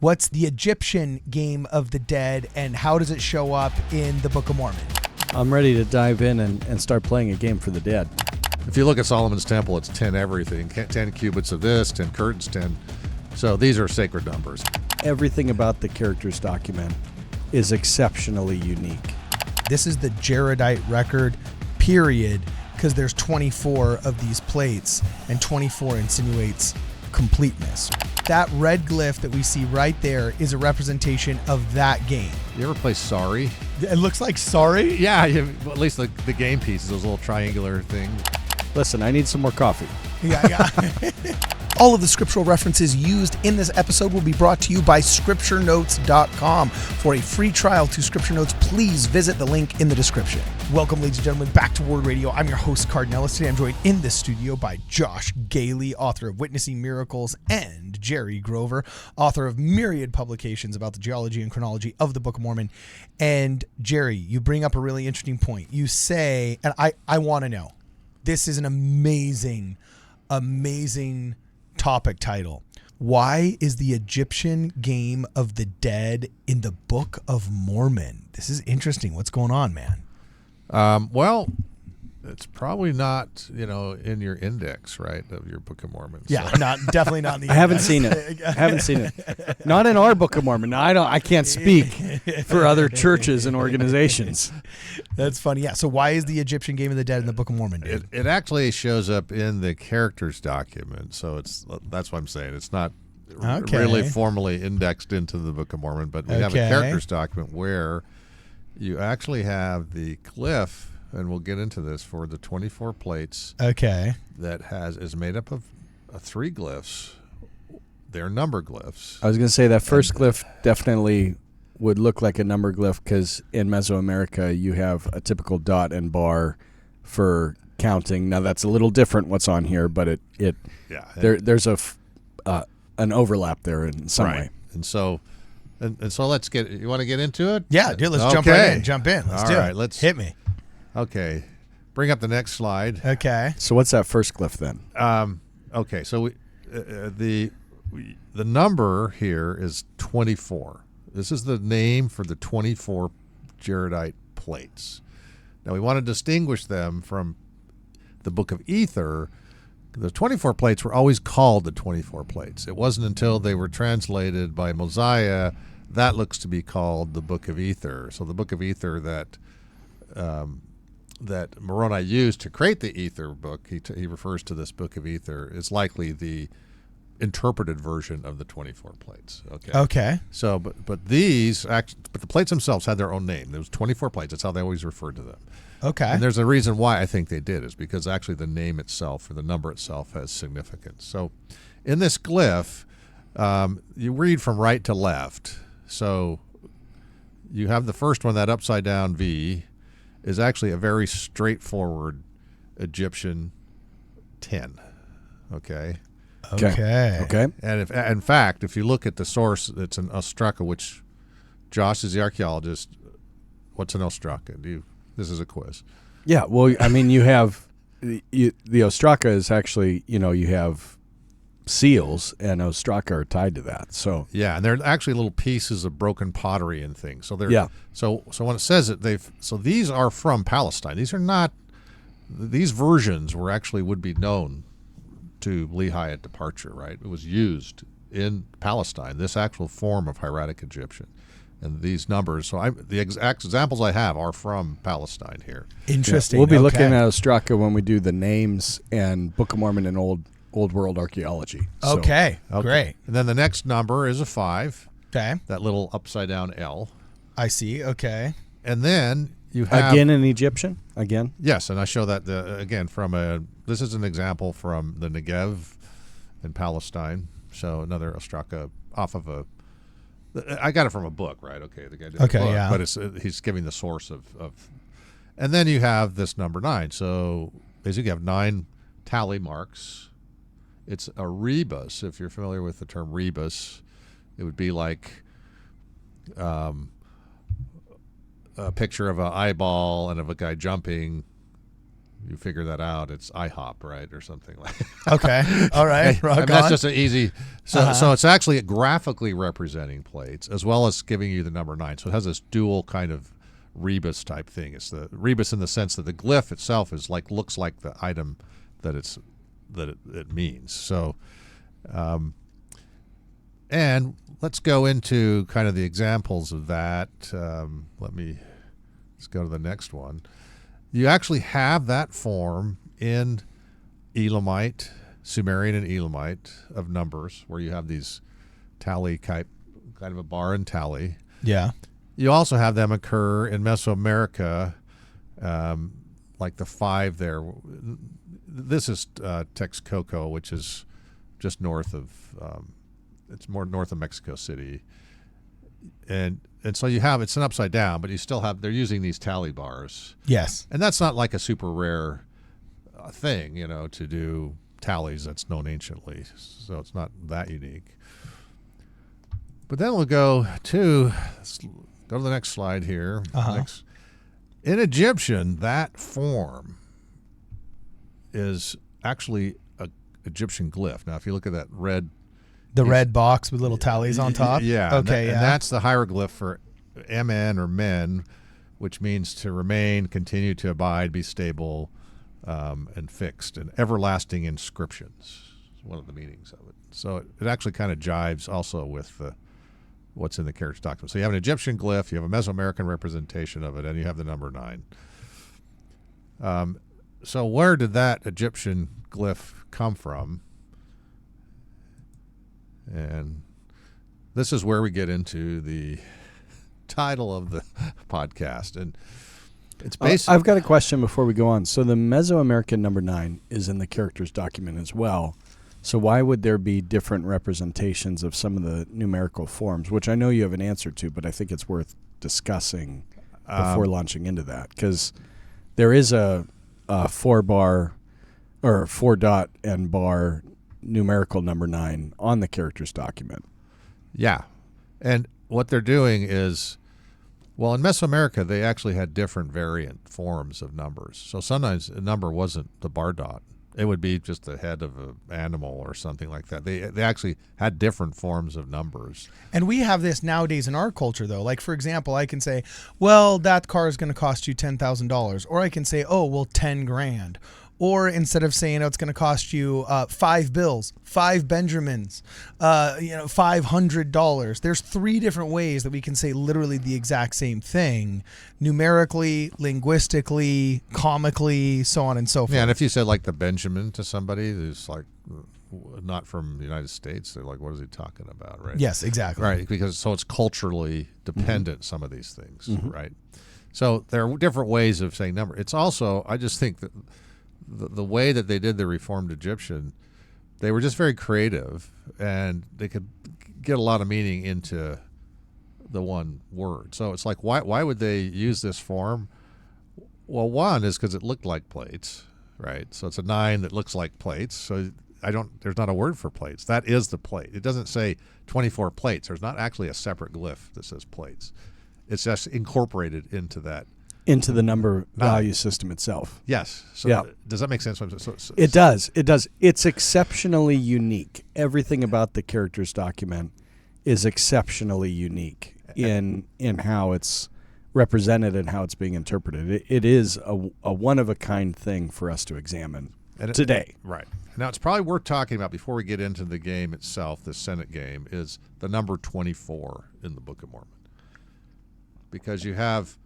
What's the Egyptian game of the dead, and how does it show up in the Book of Mormon? I'm ready to dive in and start playing a game for the dead. If you look at Solomon's temple, it's 10 everything. 10 cubits of this, 10 curtains, 10. So these are sacred numbers. Everything about the characters document is exceptionally unique. This is the Jaredite record, period, because there's 24 of these plates, and 24 insinuates completeness. That red glyph that we see right there is a representation of that game. You ever play Sorry? It looks like Sorry? Yeah, at least the game pieces, those little triangular things. Listen, I need some more coffee. Yeah. All of the scriptural references used in this episode will be brought to you by scripturenotes.com. For a free trial to Scripture Notes, please visit the link in the description. Welcome, ladies and gentlemen, back to Word Radio. I'm your host, Cardinellis. Today I'm joined in this studio by Josh Gailey, author of Witnessing Miracles, and Jerry Grover, author of myriad publications about the geology and chronology of the Book of Mormon. And Jerry, you bring up a really interesting point. You say, and I want to know, this is an amazing topic title. Why is the Egyptian game of the dead in the Book of Mormon? This is interesting. What's going on, man? Well, it's probably not, in your index, right, of your Book of Mormon. So. Yeah, definitely not in the I haven't seen it. Not in our Book of Mormon. I can't speak for other churches and organizations. That's funny. Yeah. So why is the Egyptian game of the dead in the Book of Mormon, dude? It actually shows up in the characters document, so that's what I'm saying. It's not really formally indexed into the Book of Mormon, but we have a characters document where you actually have the glyph, and we'll get into this, for the 24 plates. Okay. That is made up of 3 glyphs. They're number glyphs. I was going to say that first glyph definitely would look like a number glyph, because in Mesoamerica you have a typical dot and bar for counting. Now that's a little different what's on here, but there's an overlap there in some way. And so let's get. You want to get into it? Yeah, dude. Let's jump right in. Jump in. Let's do it. All right. Let's hit me. Okay, bring up the next slide. Okay. So what's that first glyph then? Okay, so the number here is 24. This is the name for the 24 Jaredite plates. Now we want to distinguish them from the Book of Ether. The 24 plates were always called the 24 plates. It wasn't until they were translated by Mosiah that looks to be called the Book of Ether. So the Book of Ether that Moroni used to create the Ether book, he refers to this Book of Ether, is likely the interpreted version of the 24 plates. Okay. So, but the plates themselves had their own name. There was 24 plates. That's how they always referred to them. Okay. And there's a reason why I think they did, is because actually the name itself, or the number itself, has significance. So, in this glyph, you read from right to left. So, you have the first one, that upside down V, is actually a very straightforward Egyptian 10. Okay. And in fact, if you look at the source, it's an ostraka, which Josh is the archaeologist. What's an ostraka? This is a quiz. Yeah, well, I mean, you have the ostraka is actually, you have seals, and ostraka are tied to that. So yeah, and they're actually little pieces of broken pottery and things. So they're So when it says it, these are from Palestine. These versions would be known to Lehi at departure, right? It was used in Palestine, this actual form of hieratic Egyptian. And these numbers, so the exact examples I have are from Palestine here. Interesting. Yeah, we'll be looking at ostraka when we do the names and Book of Mormon and Old World Archaeology. Okay, great. And then the next number is a 5. Okay. That little upside down L. I see. Okay. And then you have again in Egyptian again. Yes, and I show that this is an example from the Negev in Palestine. So another ostraka off of I got it from a book, right? Okay, the guy did a book, yeah. But he's giving the source of, and then you have this number 9. So basically, you have 9 tally marks. It's a rebus. If you're familiar with the term rebus, it would be like a picture of an eyeball and of a guy jumping, you figure that out, it's IHOP, right, or something like. Okay, all right, rock on. That's just an easy. So it's actually graphically representing plates as well as giving you the number 9. So it has this dual kind of Reebus type thing. It's the Reebus in the sense that the glyph itself is looks like the item that it means. So, and let's go into kind of the examples of that. Let's go to the next one. You actually have that form in Elamite, Sumerian and Elamite of numbers, where you have these tally type, kind of a bar and tally. Yeah. You also have them occur in Mesoamerica, like the 5 there. This is Texcoco, which is just north of, it's more north of Mexico City. And so you have, it's an upside down, but you still have, they're using these tally bars. Yes. And that's not like a super rare thing, to do tallies. That's known anciently. So it's not that unique. But then we'll go to the next slide here. Next. In Egyptian, that form is actually an Egyptian glyph. Now, if you look at that red box with little tallies on top? Yeah. Okay, and that's the hieroglyph for MN or men, which means to remain, continue to abide, be stable, and fixed, and everlasting inscriptions. It's one of the meanings of it. So it actually kind of jives also with what's in the character document. So you have an Egyptian glyph, you have a Mesoamerican representation of it, and you have the number 9. So where did that Egyptian glyph come from? And this is where we get into the title of the podcast. And it's basically... I've got a question before we go on. So the Mesoamerican number 9 is in the characters document as well. So why would there be different representations of some of the numerical forms, which I know you have an answer to, but I think it's worth discussing before launching into that, because there is a 4-bar or 4-dot and bar numerical number 9 on the characters document. Yeah. And what they're doing is, well, in Mesoamerica, they actually had different variant forms of numbers. So sometimes a number wasn't the bar dot. It would be just the head of an animal or something like that. They actually had different forms of numbers. And we have this nowadays in our culture, though. Like, for example, I can say, well, that car is going to cost you $10,000. Or I can say, oh, well, 10 grand. Or instead of saying, oh, it's going to cost you 5 bills, 5 Benjamins, $500. There's 3 different ways that we can say literally the exact same thing, numerically, linguistically, comically, so on and so forth. Yeah, and if you said like the Benjamin to somebody who's like not from the United States, they're like, what is he talking about, right? Yes, exactly. Right, because so it's culturally dependent, some of these things, right? So there are different ways of saying number. It's also, I just think that the way that they did the Reformed Egyptian, they were just very creative, and they could get a lot of meaning into the one word. So it's like, why would they use this form? Well, one is because it looked like plates, right? So it's a 9 that looks like plates. So there's not a word for plates. That is the plate. It doesn't say 24 plates. There's not actually a separate glyph that says plates. It's just incorporated into that. Into the number value system itself. Yes. So yeah. Does that make sense? It does. It does. It's exceptionally unique. Everything about the characters document is exceptionally unique in how it's represented and how it's being interpreted. It is a one-of-a-kind thing for us to examine today. Right. Now, it's probably worth talking about before we get into the game itself, the Senate game, is the number 24 in the Book of Mormon. Because you have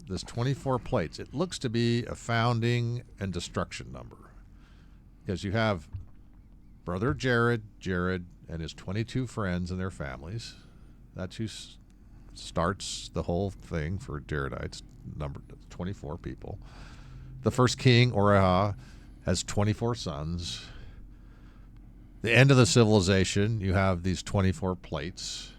this 24 plates. It looks to be a founding and destruction number. Because you have Brother Jared, and his 22 friends and their families. That's who starts the whole thing for Jaredites, number 24 people. The first king, Orah, has 24 sons. The end of the civilization, you have these 24 plates.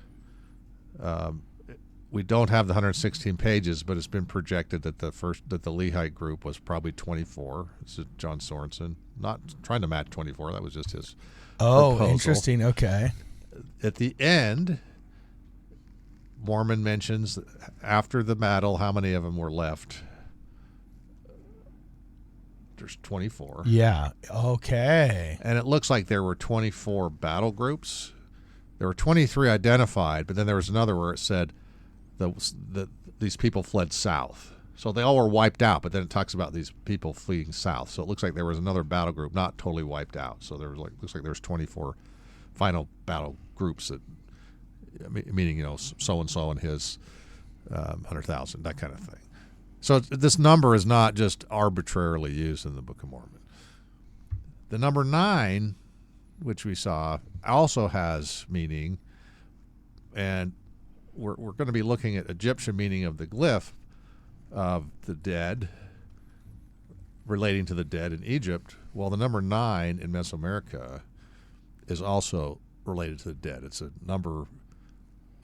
We don't have the 116 pages, but it's been projected that the Lehite group was probably 24. This is John Sorensen, not trying to match 24. That was just his proposal. Interesting. Okay. At the end, Mormon mentions after the battle how many of them were left. there's 24. Yeah. Okay. And it looks like there were 24 battle groups. There were 23 identified, but then there was another where it said that these people fled south. So they all were wiped out, but then it talks about these people fleeing south. So it looks like there was another battle group not totally wiped out. So there was looks like there was 24 final battle groups that, meaning, so and so and his 100,000, that kind of thing. So this number is not just arbitrarily used in the Book of Mormon. The number 9, which we saw, also has meaning, and we're going to be looking at Egyptian meaning of the glyph of the dead, relating to the dead in Egypt. Well, the number 9 in Mesoamerica is also related to the dead. It's a number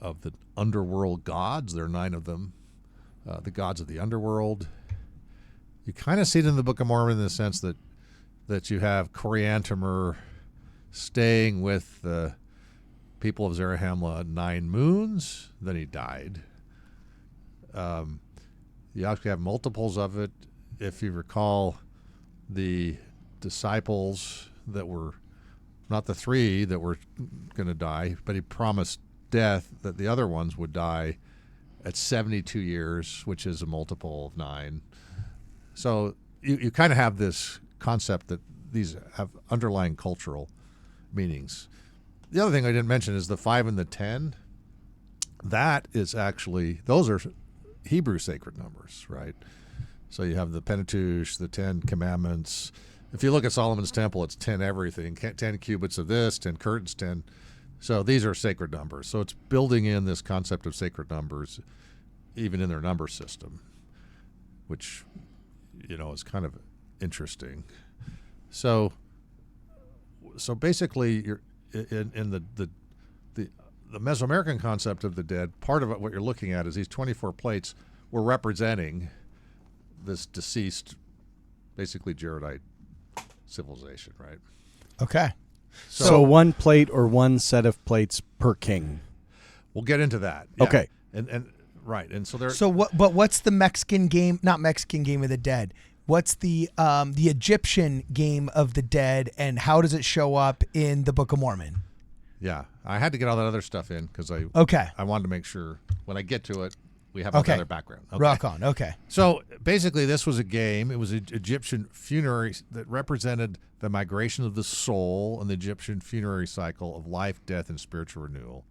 of the underworld gods. There are 9 of them. The gods of the underworld. You kind of see it in the Book of Mormon in the sense that you have Coriantumr staying with the people of Zarahemla 9 moons. Then he died. You actually have multiples of it. If you recall, the disciples that were not the 3 that were going to die, but he promised death that the other ones would die at 72 years, which is a multiple of 9. So you kind of have this concept that these have underlying cultural meanings. The other thing I didn't mention is the 5 and the 10. That is actually, those are Hebrew sacred numbers, right? So you have the Pentateuch, the 10 Commandments. If you look at Solomon's Temple, it's 10 everything, 10 cubits of this, 10 curtains, 10. So these are sacred numbers. So it's building in this concept of sacred numbers, even in their number system, which, is kind of interesting. So basically, you're in the Mesoamerican concept of the dead. Part of it, what you're looking at, is these 24 plates were representing this deceased, basically Jaredite civilization, right? Okay. So one plate or one set of plates per king. We'll get into that. Yeah. Okay. And right. And so there. So what? But what's the Mexican game? Not Mexican game of the dead. What's the Egyptian game of the dead, and how does it show up in the Book of Mormon? Yeah, I had to get all that other stuff in because I wanted to make sure when I get to it we have all the other background. Okay. Rock on. Okay. So basically, this was a game. It was an Egyptian funerary that represented the migration of the soul and the Egyptian funerary cycle of life, death, and spiritual renewal.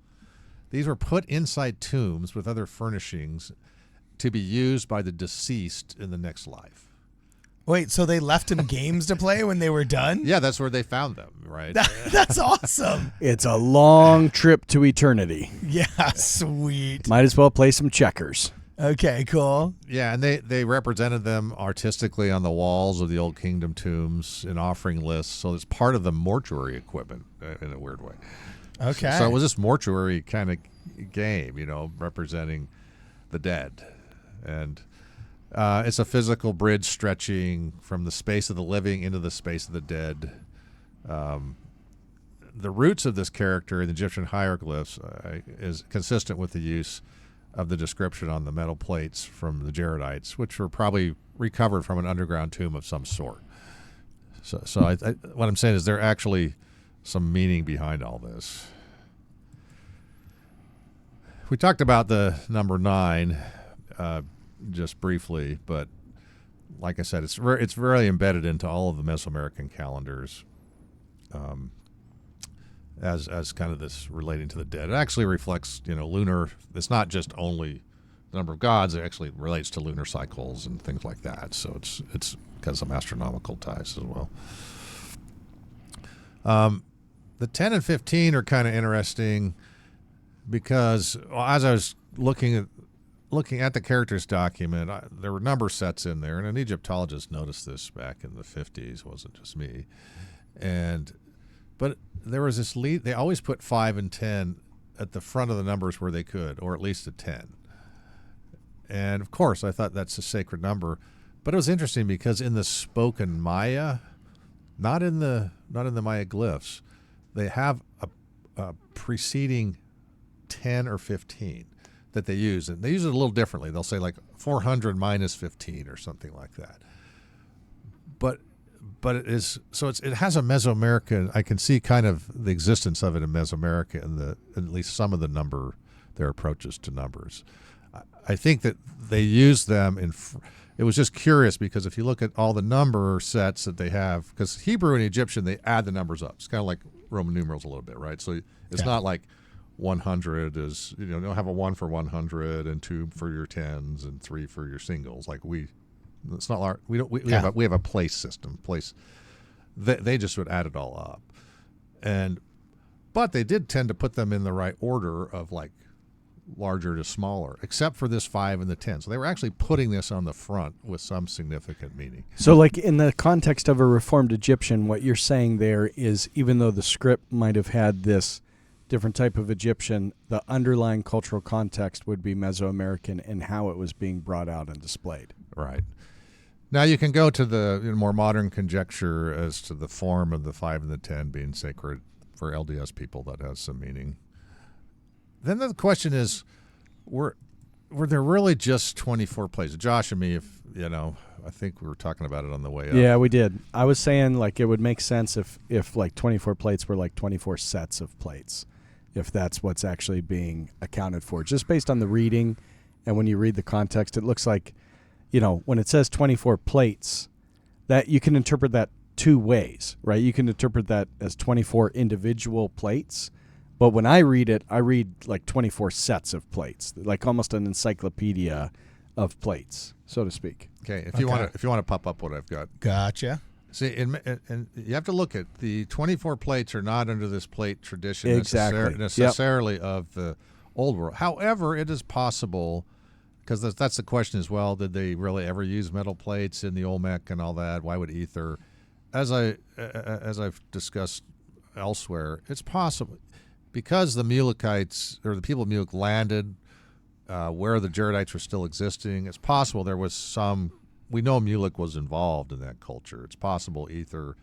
These were put inside tombs with other furnishings to be used by the deceased in the next life. Wait, so they left him games to play when they were done? Yeah, that's where they found them, right? That's awesome. It's a long trip to eternity. Yeah, sweet. Might as well play some checkers. Okay, cool. Yeah, and they represented them artistically on the walls of the Old Kingdom tombs in offering lists. So it's part of the mortuary equipment in a weird way. Okay. So it was this mortuary kind of game, representing the dead. And it's a physical bridge stretching from the space of the living into the space of the dead. The roots of this character in the Egyptian hieroglyphs is consistent with the use of the description on the metal plates from the Jaredites, which were probably recovered from an underground tomb of some sort. So what I'm saying is there actually some meaning behind all this. We talked about the number 9 just briefly, but like I said, it's really embedded into all of the Mesoamerican calendars as kind of this relating to the dead. It actually reflects, lunar. It's not just only the number of gods. It actually relates to lunar cycles and things like that. So it's got some astronomical ties as well. The 10 and 15 are kind of interesting because as I was looking at the characters document, there were number sets in there, and an Egyptologist noticed this back in the 50s. It wasn't just me. But there was this lead. They always put 5 and 10 at the front of the numbers where they could, or at least a 10. And of course, I thought that's a sacred number. But it was interesting because in the spoken Maya, not in the Maya glyphs, they have a preceding 10 or 15 that they use, and they use it a little differently. They'll say like 400 minus 15 or something like that. But but it is so it has a Mesoamerican. I can see kind of the existence of it in Mesoamerica and at least some of their approaches to numbers. I think that they use them it was just curious because if you look at all the number sets that they have, because Hebrew and Egyptian, they add the numbers up. It's kind of like Roman numerals a little bit, right? So it's not like 100 is, you don't have a 1 for 100 and 2 for your tens and 3 for your singles. Like it's not like we have a place system. They just would add it all up, but they did tend to put them in the right order of like larger to smaller, except for this 5 and the 10. So they were actually putting this on the front with some significant meaning. So like in the context of a Reformed Egyptian, what you're saying there is even though the script might have had this different type of Egyptian, the underlying cultural context would be Mesoamerican and how it was being brought out and displayed. Right. Now you can go to the more modern conjecture as to the form of the 5 and the 10 being sacred for LDS people. That has some meaning. Then the question is, were there really just 24 plates? Josh and me, I think we were talking about it on the way up. Yeah, we did. I was saying like it would make sense if like 24 plates were like 24 sets of plates, if that's what's actually being accounted for. Just based on the reading, and when you read the context, it looks like, when it says 24 plates, that you can interpret that two ways, right? You can interpret that as 24 individual plates. But when I read it, I read like 24 sets of plates, like almost an encyclopedia of plates, so to speak. Okay, if you want to pop up what I've got. Gotcha. See, and you have to look at the 24 plates are not under this plate tradition necessarily of the old world. However, it is possible, because that's the question as well, did they really ever use metal plates in the Olmec and all that? Why would ether? As I've discussed elsewhere, it's possible. Because the Mulekites, or the people of Mulek, landed where the Jaredites were still existing, it's possible there was we know Mulek was involved in that culture. It's possible ether,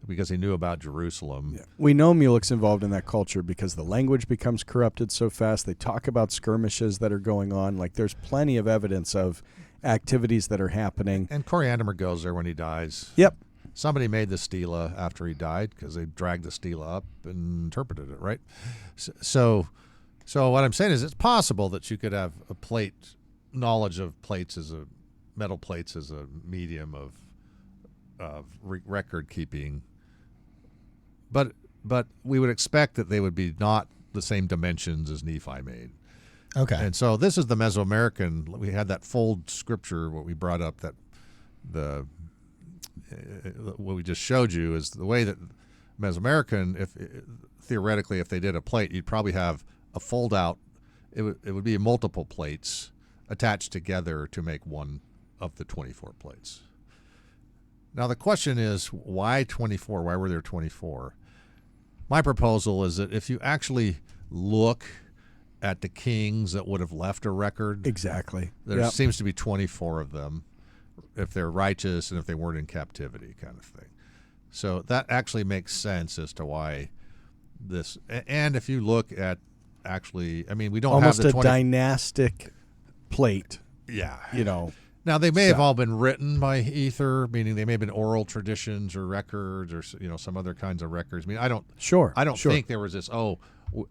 because he knew about Jerusalem. Yeah. We know Mulek's involved in that culture because the language becomes corrupted so fast. They talk about skirmishes that are going on. Like there's plenty of evidence of activities that are happening. And Coriandamer goes there when he dies. Yep. Somebody made the stela after he died because they dragged the stela up and interpreted it, right? So what I'm saying is it's possible that you could have knowledge of metal plates as a medium of record keeping, but we would expect that they would be not the same dimensions as Nephi made. Okay. And so this is the Mesoamerican. We had that fold scripture, what we brought up, what we just showed you is the way that Mesoamerican, theoretically, if they did a plate, you'd probably have a fold out. It would be multiple plates attached together to make one of the 24 plates. Now the question is, why 24? Why were there 24? My proposal is that if you actually look at the kings that would have left a record, exactly, there seems to be 24 of them, if they're righteous and if they weren't in captivity, kind of thing. So that actually makes sense as to why this. And if you look at we don't almost have the a dynastic plate. Yeah. Now they may have all been written by ether, meaning they may have been oral traditions or records or some other kinds of records. I mean, I don't think there was this.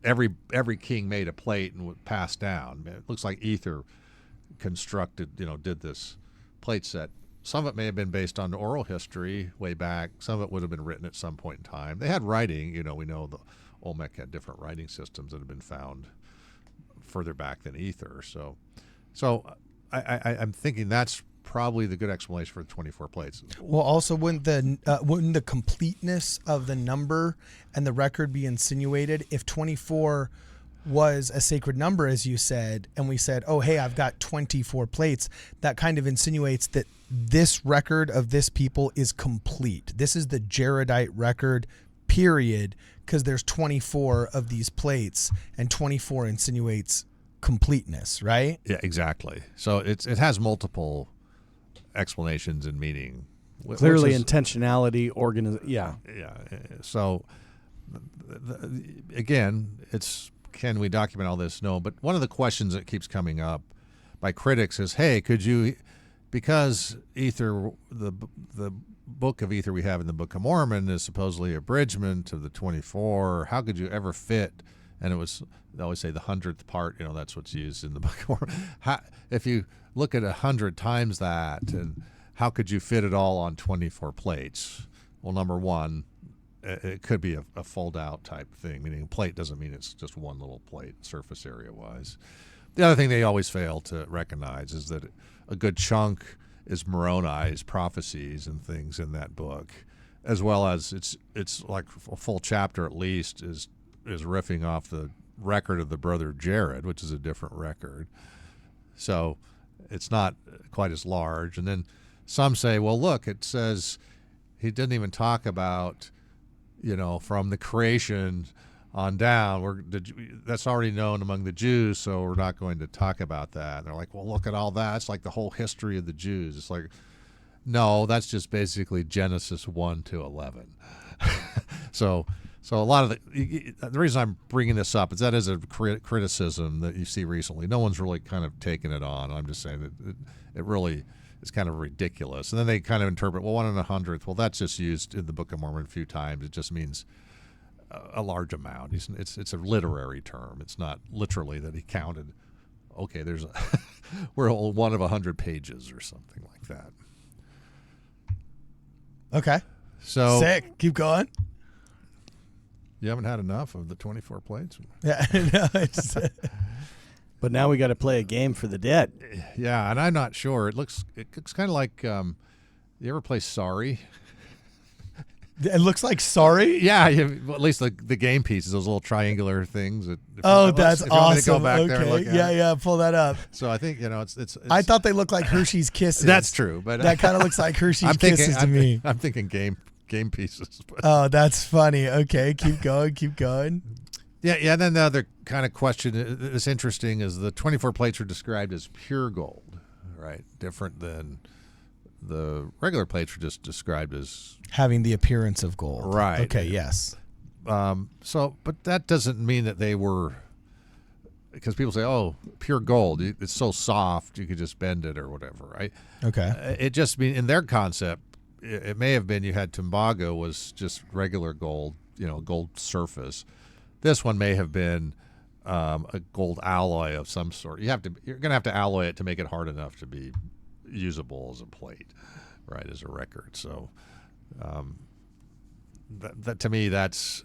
Every king made a plate and would pass down. It looks like ether constructed, did this plate set. Some of it may have been based on oral history way back. Some of it would have been written at some point in time. They had writing. We know the Olmec had different writing systems that have been found further back than ether. So I'm thinking that's probably the good explanation for the 24 plates. Well, also wouldn't the completeness of the number and the record be insinuated if 24 was a sacred number, as you said, and we said, oh, hey, I've got 24 plates, that kind of insinuates that this record of this people is complete. This is the Jaredite record, period, because there's 24 of these plates, and 24 insinuates completeness, right? Yeah, exactly. So it has multiple explanations and meaning. Clearly intentionality, Yeah. So, again, can we document all this? No. But one of the questions that keeps coming up by critics is, hey, could you because Ether, the book of Ether we have in the Book of Mormon is supposedly abridgment of the 24. How could you ever fit? And it was, they always say the 100th part, that's what's used in the Book of Mormon. If you look at 100 times that, and how could you fit it all on 24 plates? Well, number one, it could be a fold-out type thing, meaning a plate doesn't mean it's just one little plate, surface area-wise. The other thing they always fail to recognize is that a good chunk is Moroni's prophecies and things in that book, as well as it's like a full chapter at least is riffing off the record of the brother Jared, which is a different record. So it's not quite as large. And then some say, well, look, it says he didn't even talk about, from the creation on down. That's already known among the Jews, so we're not going to talk about that. And they're like, well, look at all that. It's like the whole history of the Jews. It's like, no, that's just basically Genesis 1 to 11. So a lot of the reason I'm bringing this up is that is a criticism that you see recently. No one's really kind of taken it on. I'm just saying that it really is kind of ridiculous. And then they kind of interpret, well, 1 100th. Well, that's just used in the Book of Mormon a few times. It just means a large amount. It's a literary term. It's not literally that he counted. Okay, we're one of 100 pages or something like that. Okay. So sick. Keep going. You haven't had enough of the 24 plates? Yeah. No, But now we got to play a game for the dead. Yeah, and I'm not sure. It looks kind of like, you ever play Sorry? It looks like Sorry? Yeah, at least the game pieces, those little triangular things. That's awesome. Go back there and look at it. Yeah, pull that up. So I think, it's I thought they looked like Hershey's Kisses. That's true, but that kind of looks like Hershey's Kisses to me. I'm thinking game pieces. But. Oh, that's funny. Okay, keep going. Yeah. Then the other kind of question that's interesting is the 24 plates are described as pure gold, right? Different than the regular plates are just described as having the appearance of gold. Right. Okay. Yes. But that doesn't mean that they were, because people say, "Oh, pure gold, it's so soft you could just bend it or whatever," right? Okay. It just mean in their concept, it may have been you had Tumbago was just regular gold, gold surface. This one may have been a gold alloy of some sort. You're going to have to alloy it to make it hard enough to be usable as a plate, right, as a record. So that to me, that's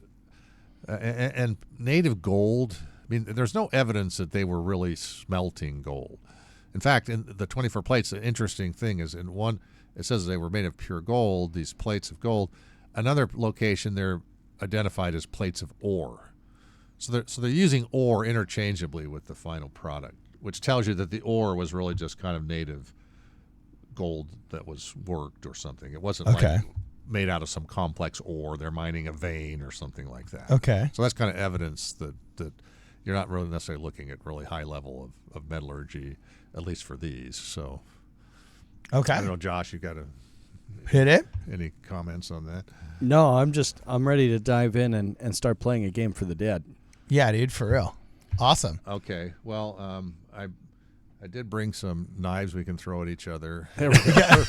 and native gold. I mean, there's no evidence that they were really smelting gold. In fact, in the 24 plates, the interesting thing is in one, it says they were made of pure gold, these plates of gold. Another location, they're identified as plates of ore. So they're using ore interchangeably with the final product, which tells you that the ore was really just kind of native gold that was worked or something. It wasn't like made out of some complex ore. They're mining a vein or something like that. Okay. So that's kind of evidence that you're not really necessarily looking at really high level of metallurgy, at least for these. So okay. I don't know, Josh, you got to hit it. Any comments on that? No, I'm ready to dive in and start playing a game for the dead. Yeah, dude, for real. Awesome. Okay. Well, I did bring some knives we can throw at each other. There we go.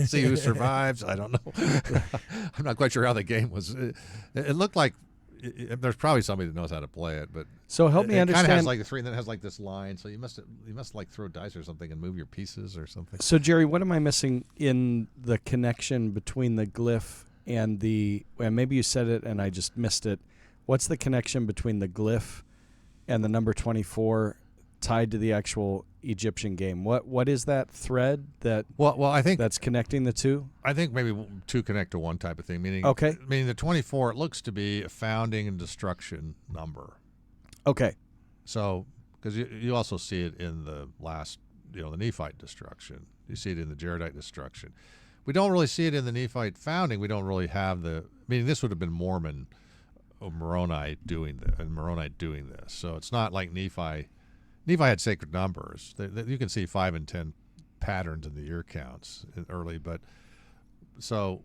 See who survives. I don't know. I'm not quite sure how the game was. It looked like there's probably somebody that knows how to play it, but so help me understand. It kind of has like the three, and then it has like this line. So you must like throw dice or something and move your pieces or something. So Jerry, what am I missing in the connection between the glyph and and maybe you said it and I just missed it. What's the connection between the glyph and the number 24 tied to the actual Egyptian game? What is that thread that? Well, I think that's connecting the two. I think maybe two connect to one type of thing. Meaning the 24. It looks to be a founding and destruction number. Okay. So because you also see it in the last, the Nephite destruction. You see it in the Jaredite destruction. We don't really see it in the Nephite founding. We don't really have this would have been Mormon. Moroni doing this. So it's not like Nephi. Nephi had sacred numbers. You can see 5 and 10 patterns in the year counts early, but so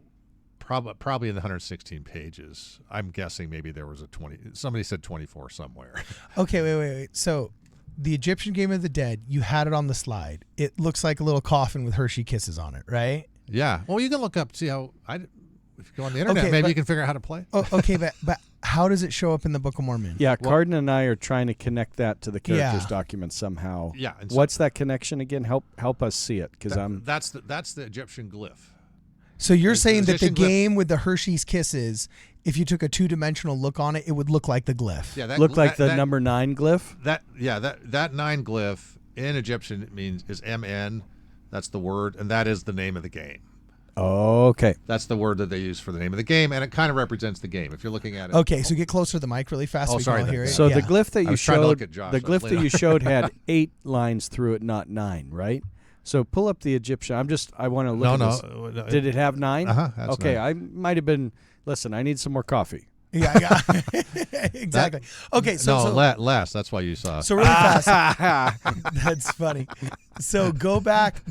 probably in the 116 pages. I'm guessing maybe there was a 20. Somebody said 24 somewhere. Okay, wait. So the Egyptian Game of the Dead, you had it on the slide. It looks like a little coffin with Hershey kisses on it, right? Yeah. Well, you can look up, see how if you go on the internet, Okay, maybe you can figure out how to play. Oh, okay, but how does it show up in the Book of Mormon? Yeah, Carden and I are trying to connect that to the characters Yeah. document somehow. Yeah. And so What's that connection again? Help us see it, because that's the Egyptian glyph. So you're It's saying the that the Egyptian glyph. game with the Hershey's kisses, if you took a 2-dimensional look on it, it would look like the glyph. Yeah, that look like the that, number 9 glyph. that 9 glyph in Egyptian is MN. That's the word, and that is the name of the game. Okay. That's the word that they use for the name of the game, and it kind of represents the game. If you're looking at it. Okay, so get closer to the mic really fast. Oh, so we sorry can all then. hear it. So Yeah. the glyph that I you was trying to look showed, at Josh. the I was glyph that late you showed had 8 lines through it, not 9, right? So pull up the Egyptian. I want to look at this. No. Did it have 9? That's okay, 9. I might have been. Listen, I need some more coffee. Yeah, exactly. Okay, so less. That's why you saw. So really fast. That's funny. So go back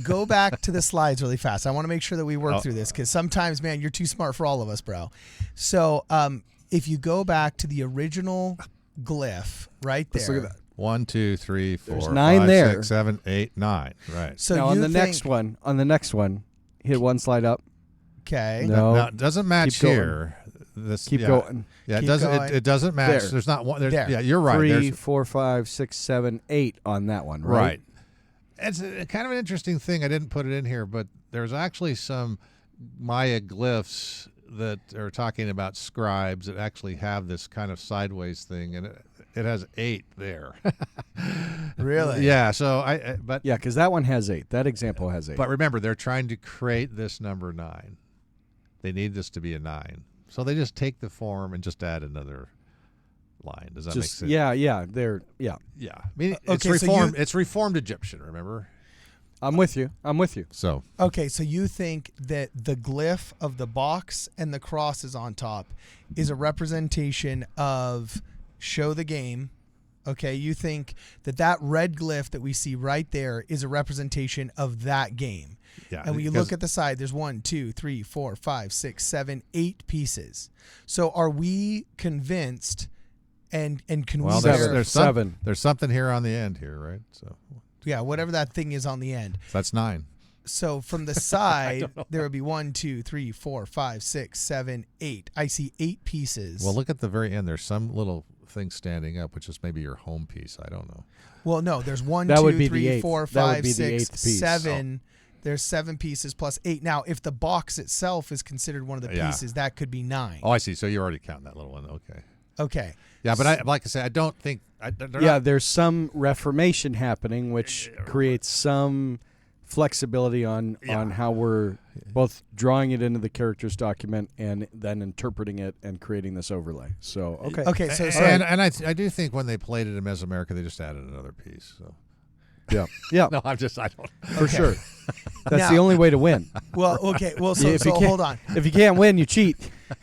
to the slides really fast. I want to make sure that we work through this because sometimes, man, you're too smart for all of us, bro. So if you go back to the original glyph right there. Let's look at that. 1, 2, 3, 4, There's 9 5, there. 6, 7, 8, 9. Right. So now you on the think, next one, hit one slide up. Okay. No. Now, it doesn't match Keep going. here. Keep going. Yeah, Keep it doesn't. going. It doesn't match. There. There's not one. There. Yeah, you're right. 3, There's- 4, 5, 6, 7, 8 on that one, right? Right. It's kind of an interesting thing. I didn't put it in here, but there's actually some Maya glyphs that are talking about scribes that actually have this kind of sideways thing, and it has 8 there. Really? Yeah. So but Yeah, because that one has 8. That example has 8. but remember, they're trying to create this number 9. They need this to be a 9, so they just take the form and just add another line. Does that make sense? Yeah. Yeah. I mean, it's Okay, so reformed. It's reformed Egyptian. Remember? I'm with you. So Okay, so you think that the glyph of the box and the crosses on top is a representation of show the game. Okay, you think that red glyph that we see right there is a representation of that game. yeah. And when you because- look at the side, there's 1, 2, 3, 4, 5, 6, 7, 8 pieces. So are we convinced and can well, we Seven. verify- there's 7. There's something here on the end here, right? So yeah, whatever that thing is on the end. that's 9. So from the side, there would be 1, 2, 3, 4, 5, 6, 7, 8. I see 8 pieces. Well, look at the very end. There's some little thing standing up, which is maybe your home piece. I don't know. Well, no, there's 1, That would 2, be the 3, eighth. 4, That would 5, be the 6, eighth piece. 7. There's 7 pieces plus 8. Now, if the box itself is considered one of the Yeah. pieces, that could be 9. Oh, I see. So you're already counting that little one. Okay. Okay. Yeah, but like I say, I don't think. There's some reformation happening, which creates some flexibility on how we're both drawing it into the characters document and then interpreting it and creating this overlay. So Okay, so and I do think when they played it in Mesoamerica, they just added another piece. So yeah, no, I don't. for sure. That's Now- the only way to win. well, okay. Well, If you so can't- hold on. If you can't win, you cheat.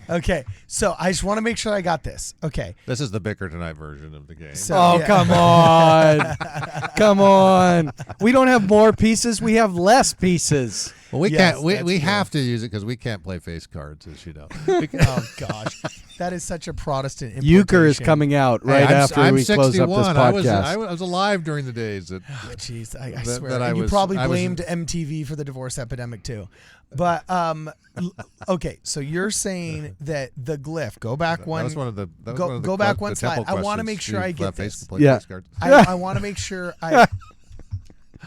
Okay. So I just want to make sure I got this. Okay. This is the Bicker Tonight version of the game. So, Oh, yeah. come on. Come on. We don't have more pieces. We have less pieces. Well, we Yes, can't. We that's true. have to use it because we can't play face cards, as you know. Oh gosh, that is such a Protestant importation. Euchre is coming out right Hey, after I'm we 61. close up this podcast. I was alive during the days that. Oh, jeez, I that- swear. that I And you was- probably I was- blamed MTV for the divorce epidemic too. But okay, so you're saying that the glyph. Go back That one. was one of the. That was Go- one of the go back the one temple slide. I wanna questions. make sure You I get left face this. to play Yeah. face cards. I want to make sure I.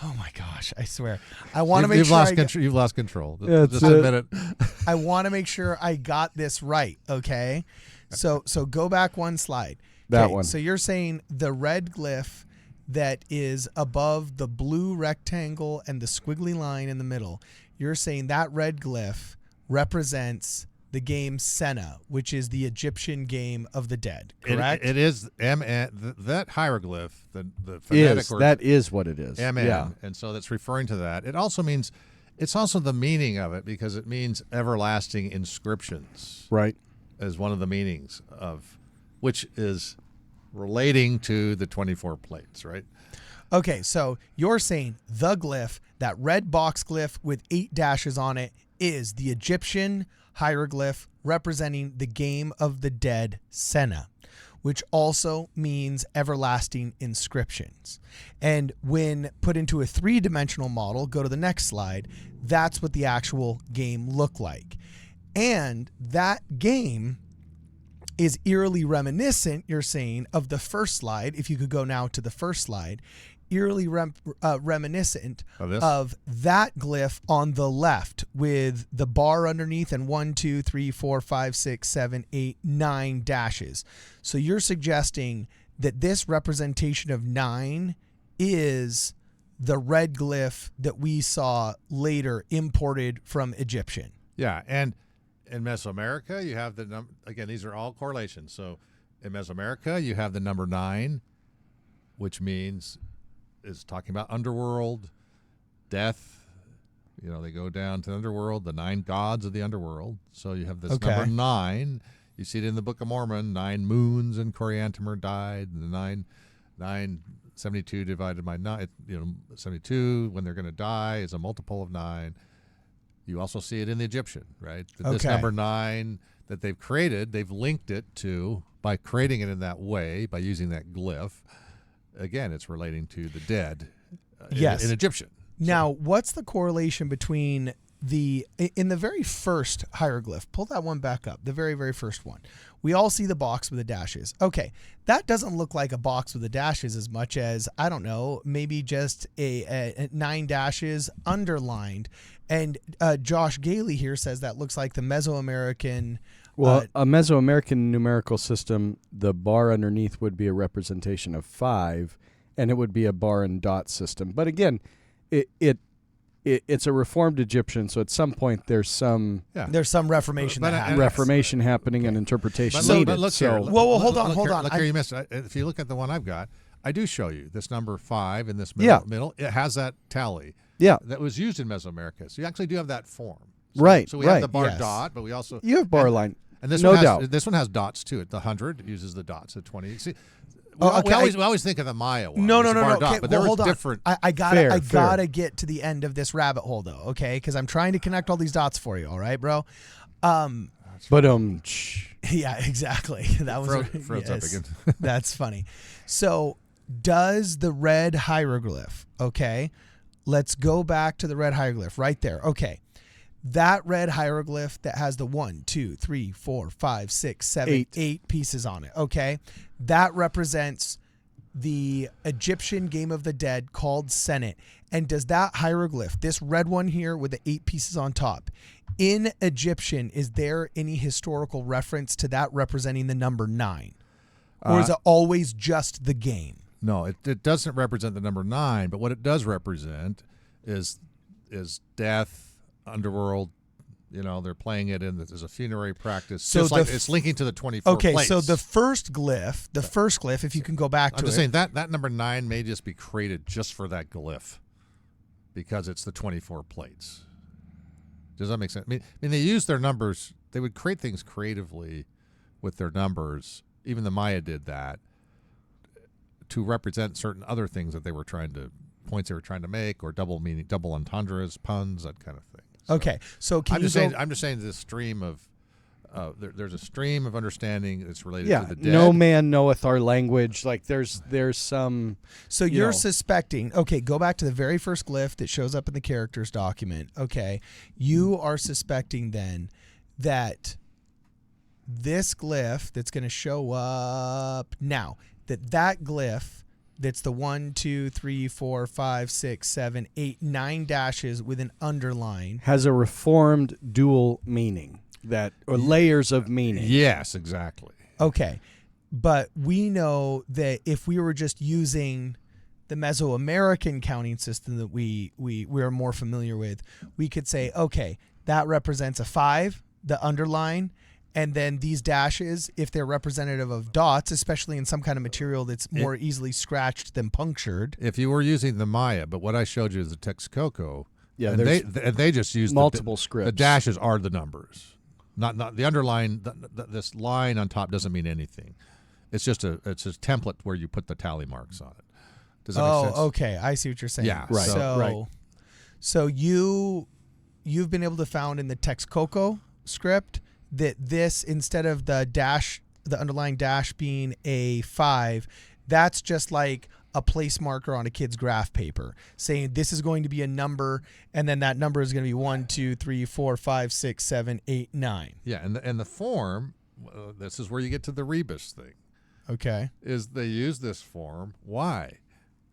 Oh my gosh! I swear. I want to make You've sure lost I control. You've lost control. Yeah, Just that's it. admit it. I want to make sure I got this right. Okay, so go back one slide. That Okay, one. So you're saying the red glyph that is above the blue rectangle and the squiggly line in the middle. You're saying that red glyph represents the game Senna, which is the Egyptian game of the dead. Correct. It is that hieroglyph. The phonetic word That is what it is. MN, Yeah. and so that's referring to that. It also means. It's also the meaning of it because it means everlasting inscriptions. Right. As one of the meanings of, which is relating to the 24 plates, right? Okay, so you're saying the glyph, that red box glyph with 8 dashes on it, is the Egyptian hieroglyph representing the game of the dead Senna, which also means everlasting inscriptions. And when put into a 3-dimensional model, go to the next slide, that's what the actual game looked like. And that game is eerily reminiscent, you're saying, of the first slide. If you could go now to the first slide, eerily reminiscent of that glyph on the left with the bar underneath and 1, 2, 3, 4, 5, 6, 7, 8, 9 dashes. So you're suggesting that this representation of 9 is the red glyph that we saw later imported from Egyptian. Yeah, and in Mesoamerica, you have the number. Again, these are all correlations. So in Mesoamerica, you have the number 9, which means is talking about underworld, death. You know, they go down to the underworld, the 9 gods of the underworld. So you have this number 9. You see it in the Book of Mormon. 9 moons and Coriantumr died. And the 972 divided by 9. 72 when they're going to die is a multiple of 9. You also see it in the Egyptian, right? This number 9 that they've created, they've linked it to, by creating it in that way, by using that glyph. Again, it's relating to the dead in Egyptian. Now, what's the correlation between in the very first hieroglyph? Pull that one back up, the very, very first one. We all see the box with the dashes. Okay, that doesn't look like a box with the dashes as much as, I don't know, maybe just a 9 dashes underlined. And Josh Gailey here says that looks like the Mesoamerican. Well, a Mesoamerican numerical system, the bar underneath would be a representation of 5, and it would be a bar and dot system. But again, it's a reformed Egyptian, so at some point there's some reformation happening and interpretation needed. But look here. Hold on. Look here, you missed it. If you look at the one I've got, I do show you this number 5 in this middle. It has that tally. Yeah, that was used in Mesoamerica. So you actually do have that form. Right. So we have the bar dot, but we also you have bar line. And this one has dots too. The 100 uses the dots. The 20. See, we always think of the Maya one. No. Dot, but there was different. I gotta get to the end of this rabbit hole though, okay? Because I'm trying to connect all these dots for you. All right, bro. Yeah, exactly. That was froze up again. That's funny. So does the red hieroglyph? Okay, let's go back to the red hieroglyph right there. Okay. That red hieroglyph that has the 1, 2, 3, 4, 5, 6, 7, 8 pieces on it. Okay. That represents the Egyptian game of the dead called Senate. And does that hieroglyph, this red one here with the 8 pieces on top, in Egyptian, is there any historical reference to that representing the number 9? Or is it always just the game? No, it doesn't represent the number 9, but what it does represent is death, underworld. You know, they're playing it in there's a funerary practice. So it's linking to the 24 plates. So the first glyph, if you can go back to it. I'm just saying that number 9 may just be created just for that glyph because it's the 24 plates. Does that make sense? I mean, they use their numbers. They would create things creatively with their numbers. Even the Maya did that to represent certain other things that points they were trying to make, or double entendres, puns, that kind of thing. So, okay, so I'm just saying this stream of there's a stream of understanding that's related to the dead. No man knoweth our language. Like there's some. So you're suspecting. Okay, go back to the very first glyph that shows up in the characters document. Okay, you are suspecting then that this glyph that's going to show up now, that glyph. That's the 1, 2, 3, 4, 5, 6, 7, 8, 9 dashes with an underline. Has a reformed dual meaning or layers of meaning. Yes, exactly. Okay. But we know that if we were just using the Mesoamerican counting system that we're more familiar with, we could say, okay, that represents a 5, the underline. And then these dashes, if they're representative of dots, especially in some kind of material that's more easily scratched than punctured. If you were using the Maya, but what I showed you is the Texcoco, and they just use multiple scripts. The dashes are the numbers, not the underline. This line on top doesn't mean anything. It's just a template where you put the tally marks on it. Does that make sense? Oh, okay. I see what you're saying. Yeah, right. So you've been able to found in the Texcoco script that this, instead of the dash the underlying dash being a 5, that's just like a place marker on a kid's graph paper saying this is going to be a number, and then that number is going to be 1, 2, 3, 4, 5, 6, 7, 8, 9. Yeah, and the form, this is where you get to the Reebus thing. Okay. Is they use this form. Why?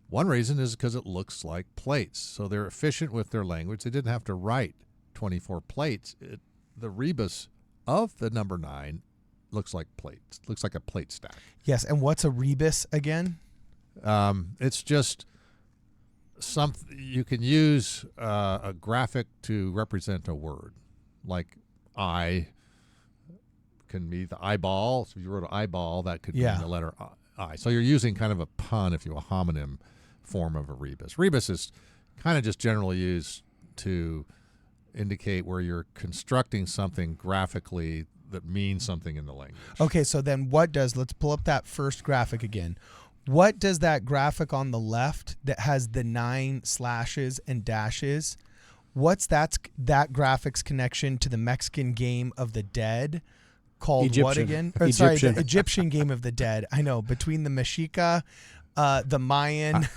One reason is because it looks like plates. So they're efficient with their language. They didn't have to write 24 plates. The Reebus of the number 9 looks like plates. Looks like a plate stack. Yes, and what's a Reebus again? It's just something you can use a graphic to represent a word, like eye can be the eyeball. So if you wrote an eyeball, that could mean the letter I. So you're using kind of a pun, if you will, a homonym form of a rebus. Rebus is kind of just generally used to indicate where you're constructing something graphically that means something in the language. Okay, so then let's pull up that first graphic again. What does that graphic on the left that has the 9 slashes and dashes, what's that graphic's connection to the Mexican game of the dead called Egyptian. what again? Egyptian. Sorry, the Egyptian game of the dead. I know, between the Mexica, the Mayan,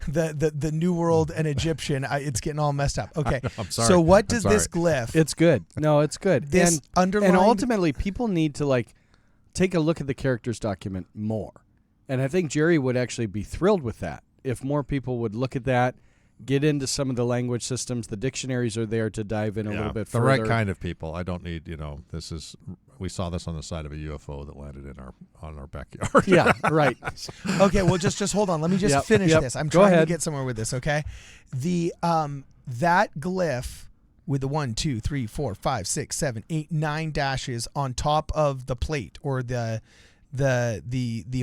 the New World, and Egyptian, it's getting all messed up. Okay, I'm sorry. so what does this glyph? It's good. No, it's good. This underlined, and ultimately, people need to take a look at the characters document more. And I think Jerry would actually be thrilled with that if more people would look at that, get into some of the language systems. The dictionaries are there to dive in a little bit further. The right kind of people. I don't need, we saw this on the side of a UFO that landed on our backyard. Yeah, right. Okay, well, just hold on. Let me just finish this. I'm trying to get somewhere with this, okay? That glyph with the 1, 2, 3, 4, 5, 6, 7, 8, 9 dashes on top of the plate, or the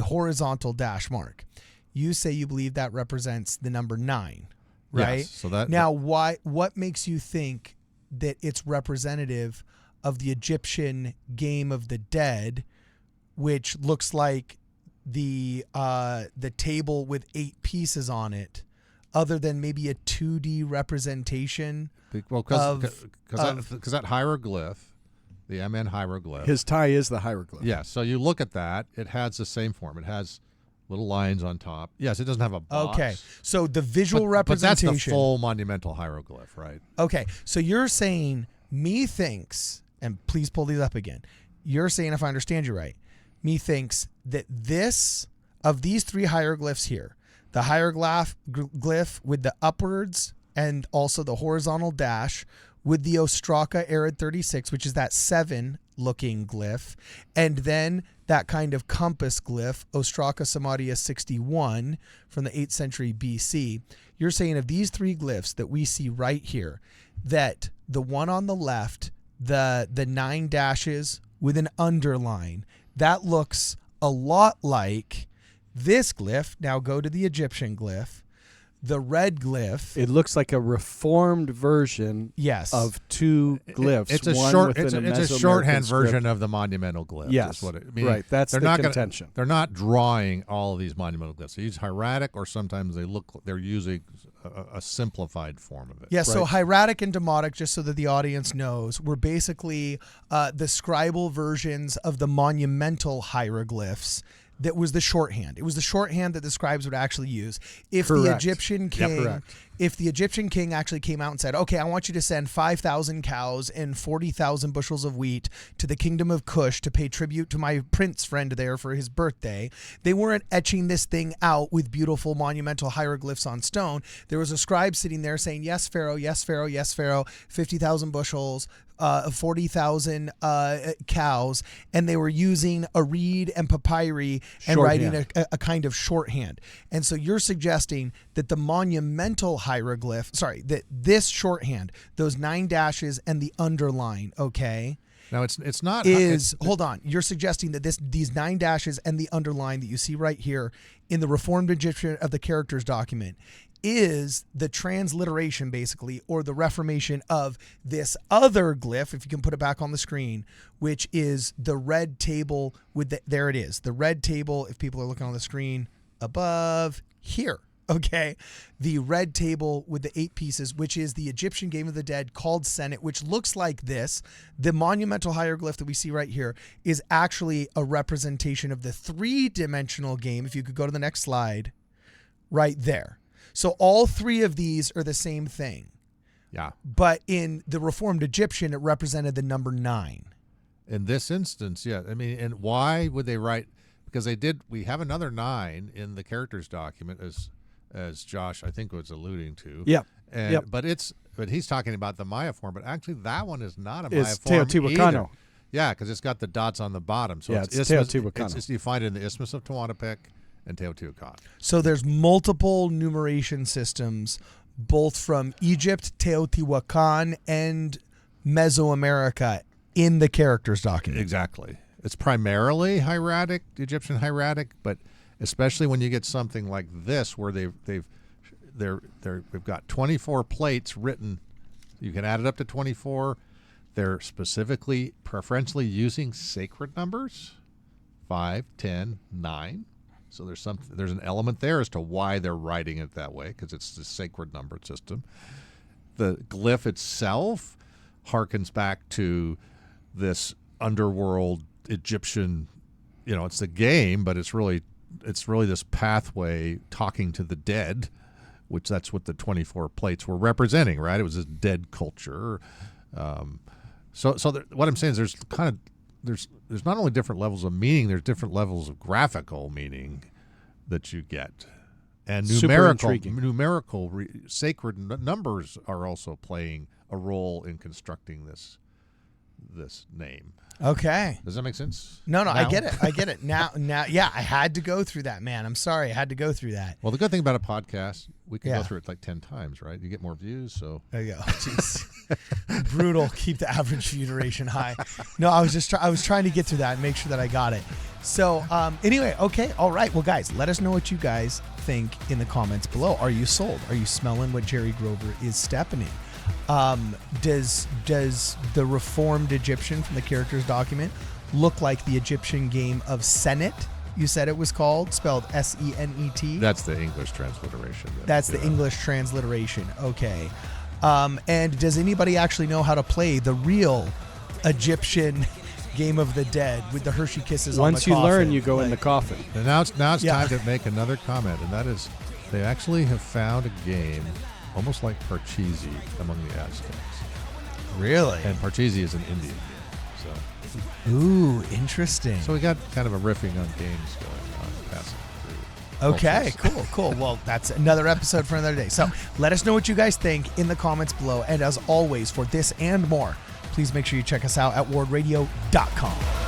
horizontal dash mark. You say you believe that represents the number 9, right? Yes, so that now, what makes you think that it's representative of the Egyptian game of the dead, which looks like the table with 8 pieces on it, other than maybe a 2D representation? Well, because that hieroglyph. The MN hieroglyph. His tie is the hieroglyph. Yeah, so you look at that, it has the same form. It has little lines on top. Yes, it doesn't have a box. Okay, so the visual representation. But that's the full monumental hieroglyph, right? Okay, so you're saying, methinks, and please pull these up again, you're saying, if I understand you right, methinks that of these 3 hieroglyphs here, the hieroglyph with the upwards and also the horizontal dash, with the Ostraka Arid 36, which is that 7-looking glyph, and then that kind of compass glyph, Ostraka Samaria 61 from the 8th century BC. You're saying of these 3 glyphs that we see right here, that the one on the left, the 9 dashes with an underline, that looks a lot like this glyph. Now go to the Egyptian glyph. The red glyph. It looks like a reformed version of 2 glyphs. It's a Mesoamerican shorthand script. version of the monumental glyph. Yes, is what it means. Right. That's the contention. They're not drawing all of these monumental glyphs. They use hieratic, or sometimes they're using a simplified form of it. Yeah, so hieratic and demotic, just so that the audience knows, were basically the scribal versions of the monumental hieroglyphs. That was the shorthand. It was the shorthand that the scribes would actually use. If the Egyptian king actually came out and said, "Okay, I want you to send 5,000 cows and 40,000 bushels of wheat to the kingdom of Cush to pay tribute to my prince friend there for his birthday," they weren't etching this thing out with beautiful monumental hieroglyphs on stone. There was a scribe sitting there saying, "Yes, Pharaoh, yes, Pharaoh, yes, Pharaoh, 50,000 bushels, 40,000 cows," and they were using a reed and papyri and writing a kind of shorthand. And so you're suggesting that the monumental hieroglyph, that this shorthand, those 9 dashes and the underline, okay? Now it's not hold on. You're suggesting that these 9 dashes and the underline that you see right here in the Reformed Egyptian of the characters document is the transliteration, basically, or the reformation of this other glyph, if you can put it back on the screen, which is the red table with there it is. The red table, if people are looking on the screen above here. okay, the red table with the 8 pieces, which is the Egyptian Game of the Dead called Senet, which looks like this. The monumental hieroglyph that we see right here is actually a representation of the 3-dimensional game. If you could go to the next slide, right there. So all 3 of these are the same thing. Yeah. But in the Reformed Egyptian, it represented the number 9. In this instance, yeah. I mean, and why would they write? Because we have another 9 in the characters document, as Josh I think was alluding to. Yep. And, Yep. But he's talking about the Maya form. But actually, that one is not a Maya It's form Teotihuacano. either. Yeah, because it's got the dots on the bottom. So Yeah, it's it's Isthmus, Teotihuacano. you find it in the Isthmus of Tehuantepec and Teotihuacan. So there's multiple numeration systems, both from Egypt, Teotihuacan, and Mesoamerica in the characters document. Exactly. It's primarily hieratic, Egyptian hieratic, but especially when you get something like this, where they've got 24 plates written. You can add it up to 24. They're specifically, preferentially using sacred numbers, 5, 10, 9. So there's an element there as to why they're writing it that way, because it's the sacred number system. The glyph itself harkens back to this underworld Egyptian, it's a game, but it's really this pathway talking to the dead, which that's what the 24 plates were representing, right? It was this dead culture. What I'm saying is there's not only different levels of meaning, there's different levels of graphical meaning that you get. And numerical sacred numbers are also playing a role in constructing this name. Okay. Does that make sense? No, now? I get it. Now, yeah, I had to go through that, man. I'm sorry, I had to go through that. Well, the good thing about a podcast, we can go through it like 10 times, right? You get more views, so. There you go. Jeez. Brutal. Keep the average view duration high. No, I was trying to get through that and make sure that I got it. So, anyway, okay, all right. Well, guys, let us know what you guys think in the comments below. Are you sold? Are you smelling what Jerry Grover is stepping in? Does the Reformed Egyptian from the characters document look like the Egyptian game of Senet? You said it was called, spelled Senet? That's the English transliteration. That's the English transliteration. Okay. And does anybody actually know how to play the real Egyptian Game of the Dead with the Hershey kisses on the Once coffin? you learn, you go in the coffin. And now it's time to make another comment, and that is they actually have found a game almost like Parcheesi among the Aztecs. Really? And Parcheesi is an Indian game. Ooh, interesting. So we got kind of a riffing on games going on, passing through. Okay, cool. Well, that's another episode for another day. So let us know what you guys think in the comments below. And as always, for this and more, please make sure you check us out at wardradio.com.